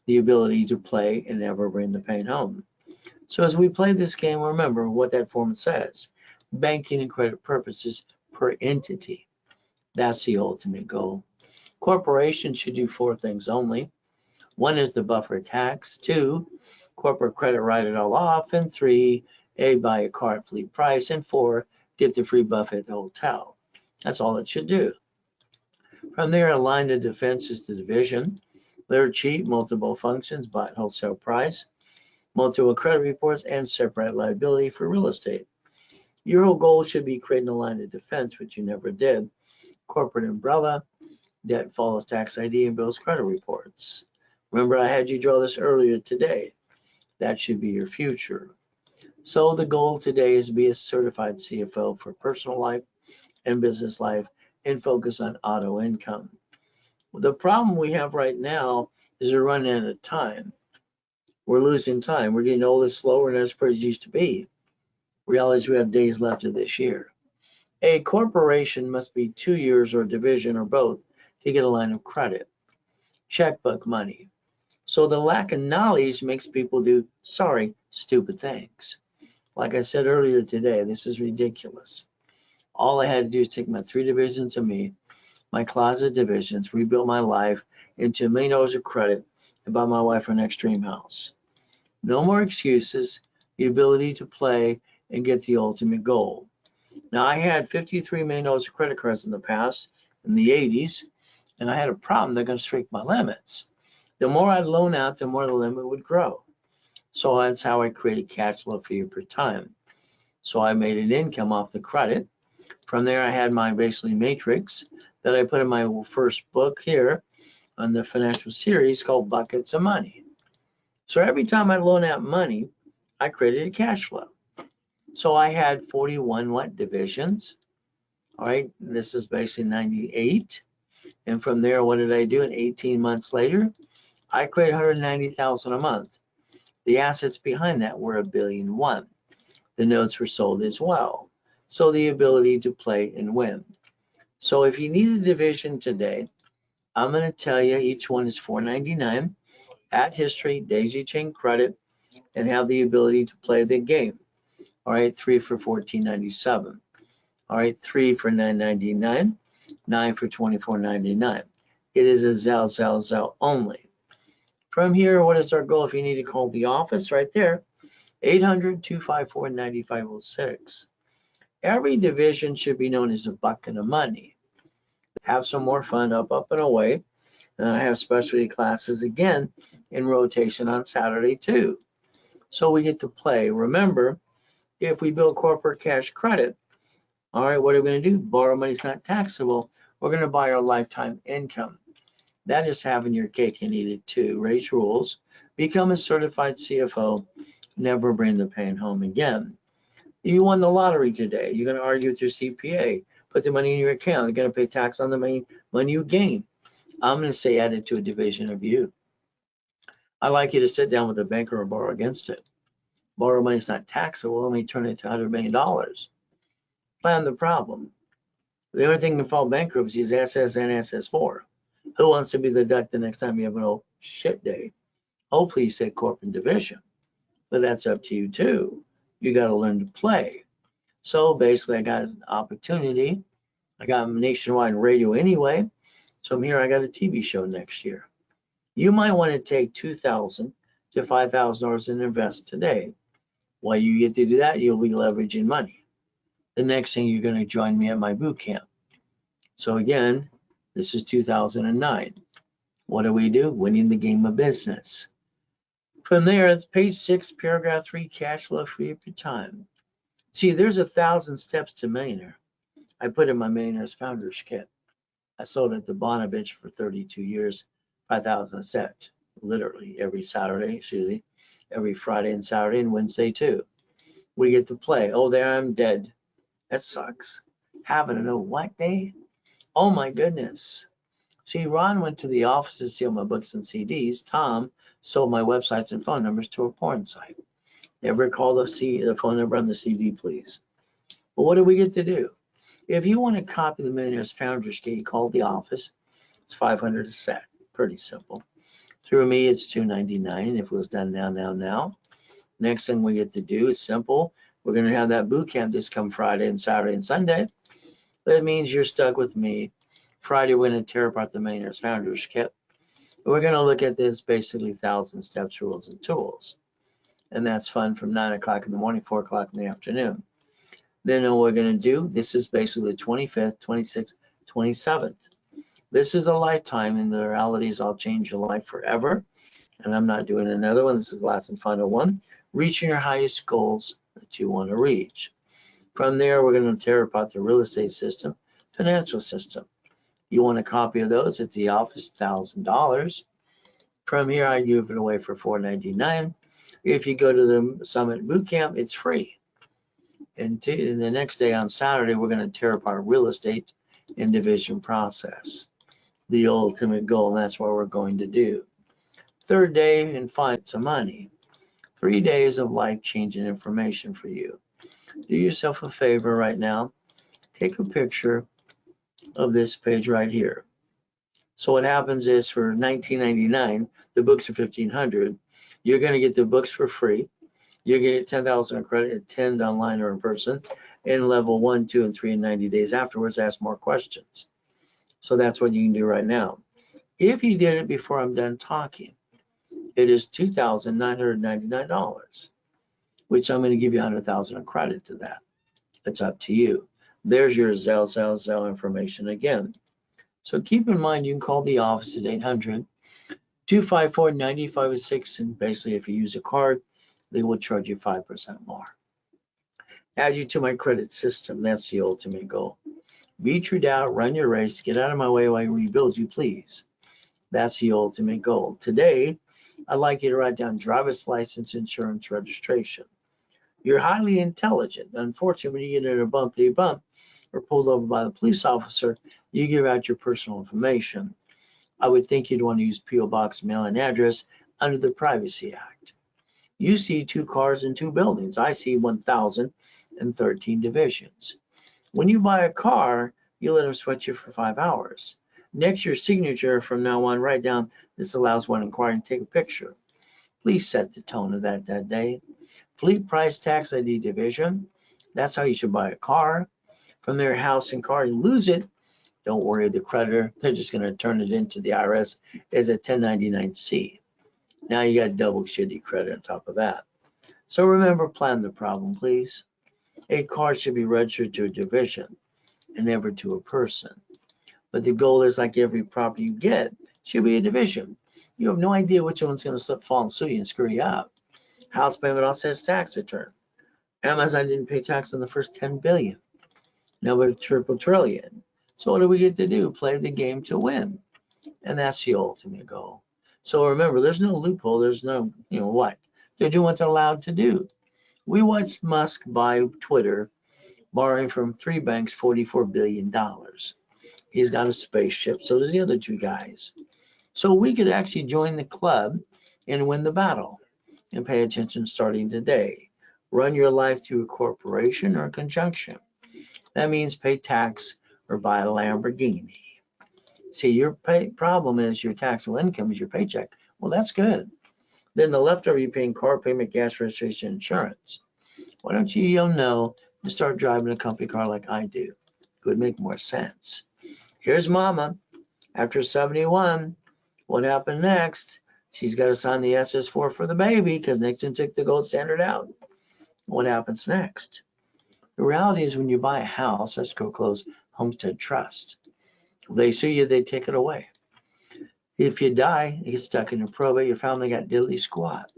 The ability to play and never bring the pain home. So as we play this game, remember what that form says. Banking and credit purposes per entity. That's the ultimate goal. Corporations should do 4 things only. 1 is the buffer tax. 2, corporate credit write it all off. And 3, buy a car at fleet price. And 4, get the free buffet at the hotel. That's all it should do. From there, a line of defense is the division. They're cheap, multiple functions, buy at wholesale price, multiple credit reports, and separate liability for real estate. Your whole goal should be creating a line of defense, which you never did. Corporate umbrella, debt follows tax ID and bills credit reports. Remember, I had you draw this earlier today. That should be your future. So the goal today is to be a certified CFO for personal life and business life and focus on auto income. The problem we have right now is we're running out of time. We're losing time. We're getting older, slower, and as pretty as it used to be. Reality is we have days left of this year. A corporation must be 2 years or a division or both to get a line of credit. Checkbook money. So the lack of knowledge makes people do, stupid things. Like I said earlier today, this is ridiculous. All I had to do is take my 3 divisions of me, my closet divisions, rebuild my life into $1 million of credit, and buy my wife an extreme house. No more excuses, the ability to play and get the ultimate goal. Now, I had $53 million of credit cards in the past, in the 80s, and I had a problem. They're going to shrink my limits. The more I'd loan out, the more the limit would grow. So that's how I created cash flow for you per time. So I made an income off the credit. From there, I had my basically matrix that I put in my first book here on the financial series called Buckets of Money. So every time I loan out money, I created a cash flow. So I had 41 divisions. All right, this is basically 98. And from there, what did I do? And 18 months later, I created 190,000 a month. The assets behind that were $1.1 billion. The notes were sold as well. So the ability to play and win. So if you need a division today, I'm going to tell you each one is $4.99 at history, daisy chain credit, and have the ability to play the game. All right, 3 for $14.97. All right, 3 for $9.99, 9 for $24.99. It is a Zelle only. From here, what is our goal? If you need to call the office right there, 800-254-9506. Every division should be known as a bucket of money. Have some more fun, up and away. And I have specialty classes again in rotation on Saturday too. So we get to play. Remember, if we build corporate cash credit, all right, what are we going to do? Borrow money is not taxable. We're going to buy our lifetime income. That is having your cake and eat it too. Raise rules. Become a certified CFO. Never bring the pain home again. You won the lottery today. You're going to argue with your CPA. Put the money in your account. You're going to pay tax on the money you gain. I'm going to say add it to a division of you. I'd like you to sit down with a banker or borrow against it. Borrow money is not taxable. Let me turn it to $100 million. Plan the problem. The only thing that can file bankruptcy is SS and SS4. Who wants to be the duck the next time you have an old shit day? Hopefully you say corporate division, but that's up to you too. You got to learn to play. So basically I got an opportunity. I got nationwide radio anyway. So I'm here, I got a TV show next year. You might want to take $2,000 to $5,000 and invest today. While you get to do that, you'll be leveraging money. The next thing, you're going to join me at my boot camp. So again, This is 2009. What do? Winning the game of business. From there, it's page 6, paragraph 3, cash flow free up your time. See, there's 1,000 steps to millionaire. I put in my Millionaire's Founders Kit. I sold it at the Bonovich for 32 years, 5,000 a set, literally every Saturday, every Friday and Saturday and Wednesday too. We get to play. Oh, there I'm dead. That sucks. Having to know what day? Oh my goodness. See, Ron went to the office to steal my books and CDs. Tom sold my websites and phone numbers to a porn site. Never call the phone number on the CD, please. But what do we get to do? If you want to copy the Millionaire's Founders Kit, you call the office. It's $500 a set. Pretty simple. Through me, it's $299 if it was done now. Next thing we get to do is simple. We're going to have that boot camp this come Friday and Saturday and Sunday. That means you're stuck with me. Friday, we're going to tear apart the Millionaire's Founders Kit. We're going to look at this basically 1,000 steps, rules, and tools. And that's fun from 9 o'clock in the morning, 4 o'clock in the afternoon. Then what we're going to do, this is basically the 25th, 26th, 27th. This is a lifetime, and the reality is I'll change your life forever. And I'm not doing another one. This is the last and final one. Reaching your highest goals that you want to reach. From there, we're going to tear apart the real estate system, financial system. You want a copy of those at the office, $1,000. From here, I give it away for $499. If you go to the Summit Bootcamp, it's free. And the next day on Saturday, we're going to tear apart real estate and division process. The ultimate goal, and that's what we're going to do. Third day, and find some money. 3 days of life-changing information for you. Do yourself a favor right now. Take a picture of this page right here. So what happens is for $19.99, the books are $1,500. You're going to get the books for free. You're going to get 10,000 credit, attend online or in person, and level 1, 2, and 3 in 90 days afterwards. Ask more questions. So that's what you can do right now. If you did it before I'm done talking, it is $2,999, which I'm going to give you 100,000 of credit to that. It's up to you. There's your Zelle information again. So keep in mind, you can call the office at 800-254-9506, and basically if you use a card, they will charge you 5% more. Add you to my credit system. That's the ultimate goal. Beat your doubt, run your race, get out of my way while I rebuild you, please. That's the ultimate goal. Today, I'd like you to write down driver's license, insurance, registration. You're highly intelligent. Unfortunately, when you get in a bumpity bump or pulled over by the police officer, you give out your personal information. I would think you'd want to use P.O. Box mailing address under the Privacy Act. You see 2 cars in 2 buildings. I see 1,013 divisions. When you buy a car, you let them sweat you for 5 hours. Next, your signature from now on, write down, this allows one inquiry, and take a picture. Please set the tone of that day. Fleet price tax ID division. That's how you should buy a car. From their house and car, you lose it. Don't worry, the creditor, they're just going to turn it into the IRS as a 1099-C. Now you got double shitty credit on top of that. So remember, plan the problem, please. A car should be registered to a division and never to a person. But the goal is, like every property you get, should be a division. You have no idea which one's going to slip, fall, and sue you and screw you up. House payment offsets tax return. Amazon didn't pay tax on the first 10 billion. Now we're triple trillion. So what do we get to do? Play the game to win. And that's the ultimate goal. So remember, there's no loophole. There's no, what? They're doing what they're allowed to do. We watched Musk buy Twitter, borrowing from 3 banks $44 billion. He's got a spaceship. So does the other 2 guys. So we could actually join the club and win the battle. And pay attention starting today. Run your life through a corporation or a conjunction. That means pay tax or buy a Lamborghini. See, your problem is your taxable income is your paycheck. Well, that's good. Then the leftover, you're paying car payment, gas registration, insurance. Why don't you know and start driving a company car like I do? It would make more sense. Here's Mama. After 71, what happened next? She's got to sign the SS4 for the baby because Nixon took the gold standard out. What happens next? The reality is when you buy a house, let's go close Homestead Trust. They sue you, they take it away. If you die, you get stuck in a probate, your family got diddly squat.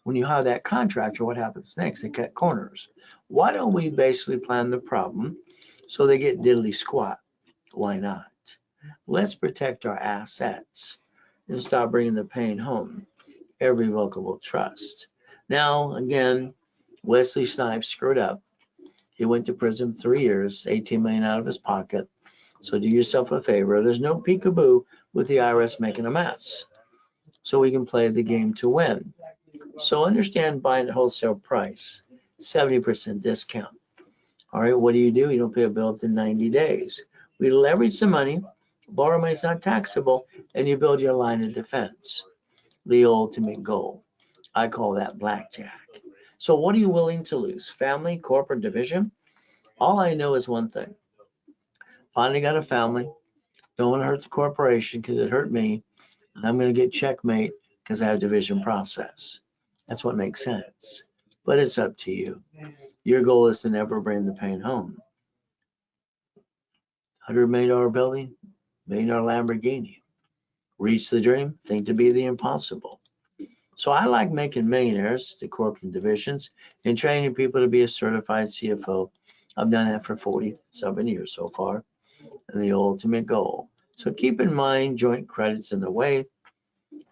When you have that contractor, what happens next? They cut corners. Why don't we basically plan the problem so they get diddly squat? Why not? Let's protect our assets and stop bringing the pain home. Irrevocable trust. Now, again, Wesley Snipes screwed up. He went to prison 3 years, 18 million out of his pocket. So do yourself a favor. There's no peekaboo with the IRS making a mess. So we can play the game to win. So understand buying at wholesale price, 70% discount. All right, what do? You don't pay a bill up to 90 days. We leverage the money, borrow money is not taxable, and you build your line of defense. The ultimate goal. I call that blackjack. So what are you willing to lose? Family, corporate, division? All I know is one thing. Finally got a family. Don't want to hurt the corporation because it hurt me. And I'm going to get checkmate because I have division process. That's what makes sense. But it's up to you. Your goal is to never bring the pain home. $100 million building, $1 million Lamborghini. Reach the dream, think to be the impossible. So I like making millionaires, the corporate divisions, and training people to be a certified CFO. I've done that for 47 years so far, and the ultimate goal. So keep in mind, joint credits in the way.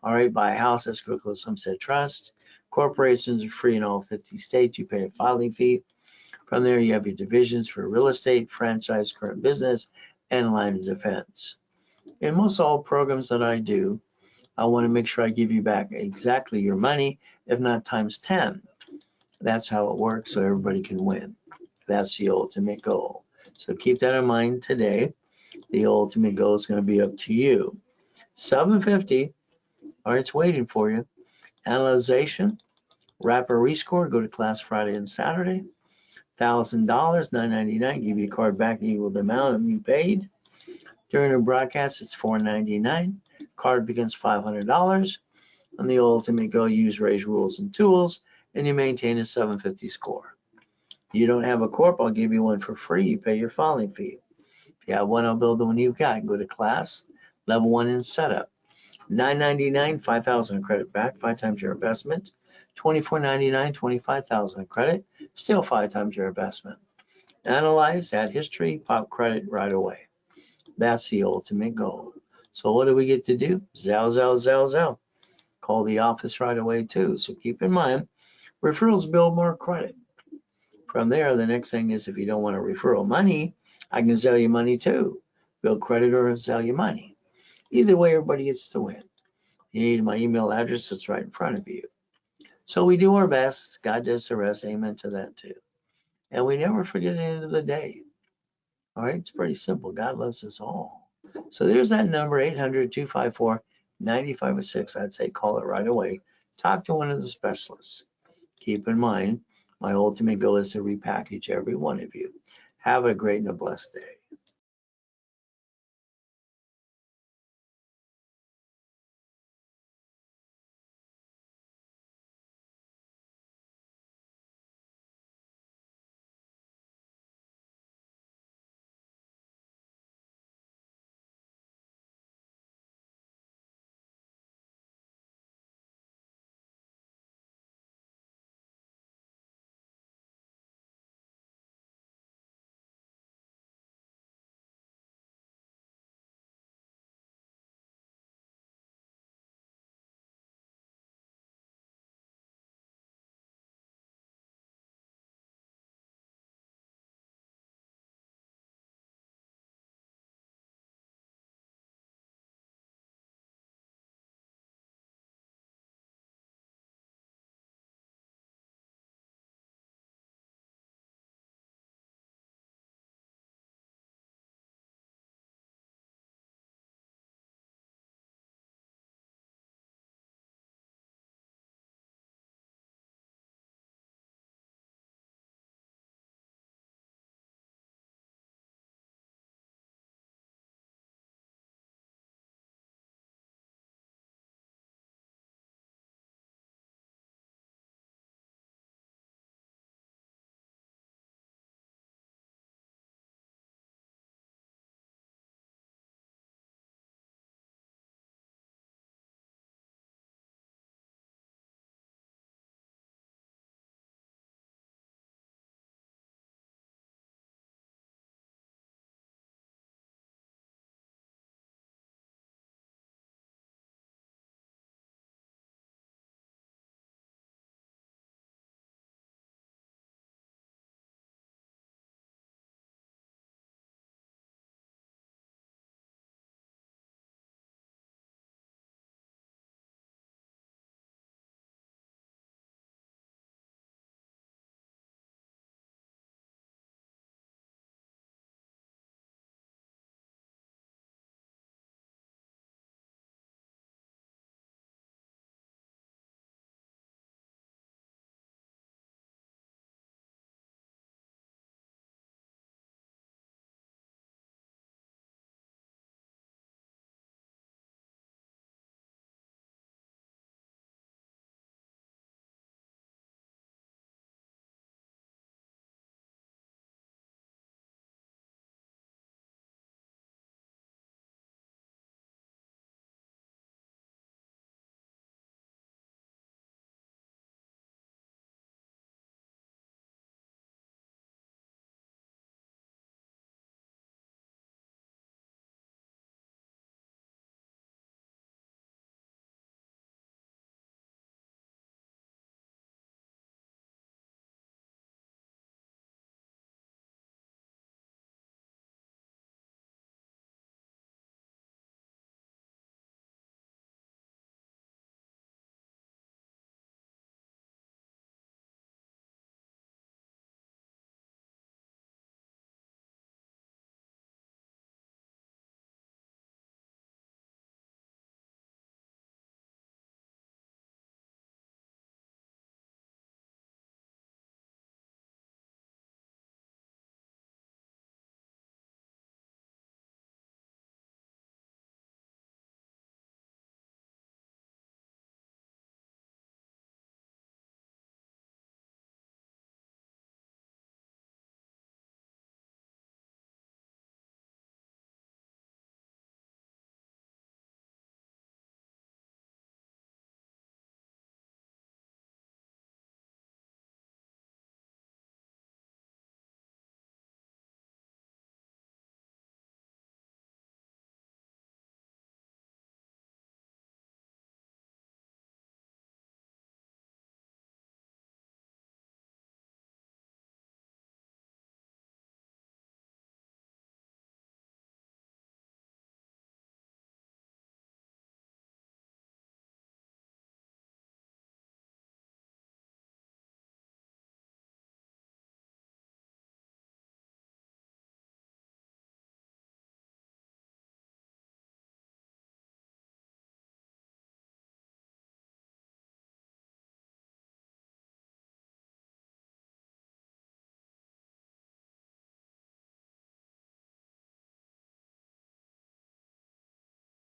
All right, buy a house, that's quickly Sunset Trust. Corporations are free in all 50 states. You pay a filing fee. From there, you have your divisions for real estate, franchise, current business, and line of defense. In most all programs that I do, I want to make sure I give you back exactly your money, if not times 10. That's how it works, so everybody can win. That's the ultimate goal. So keep that in mind today. The ultimate goal is going to be up to you. 750, all right, it's waiting for you. Analyzation, rapid rescore, go to class Friday and Saturday. $1,000, $9.99, give you a card back equal the amount you paid. During the broadcast, it's $4.99. Card becomes $500. And the ultimate goal, use Ray's rules and tools, and you maintain a 750 score. You don't have a corp, I'll give you one for free. You pay your filing fee. If you have one, I'll build the one you've got. Go to class, level 1 in setup. $9.99, $5,000 credit back, 5 times your investment. $24.99, $25,000 credit, still 5 times your investment. Analyze, add history, pop credit right away. That's the ultimate goal. So what do we get to do? Zell, zell, zell, zell. Call the office right away too. So keep in mind, referrals build more credit. From there, the next thing is if you don't want a referral money, I can sell you money too. Build credit or sell you money. Either way, everybody gets to win. You need my email address that's right in front of you. So we do our best. God does the rest. Amen to that too. And we never forget the end of the day. All right, it's pretty simple. God loves us all. So there's that number, 800-254-9506. I'd say call it right away. Talk to one of the specialists. Keep in mind, my ultimate goal is to repackage every one of you. Have a great and a blessed day.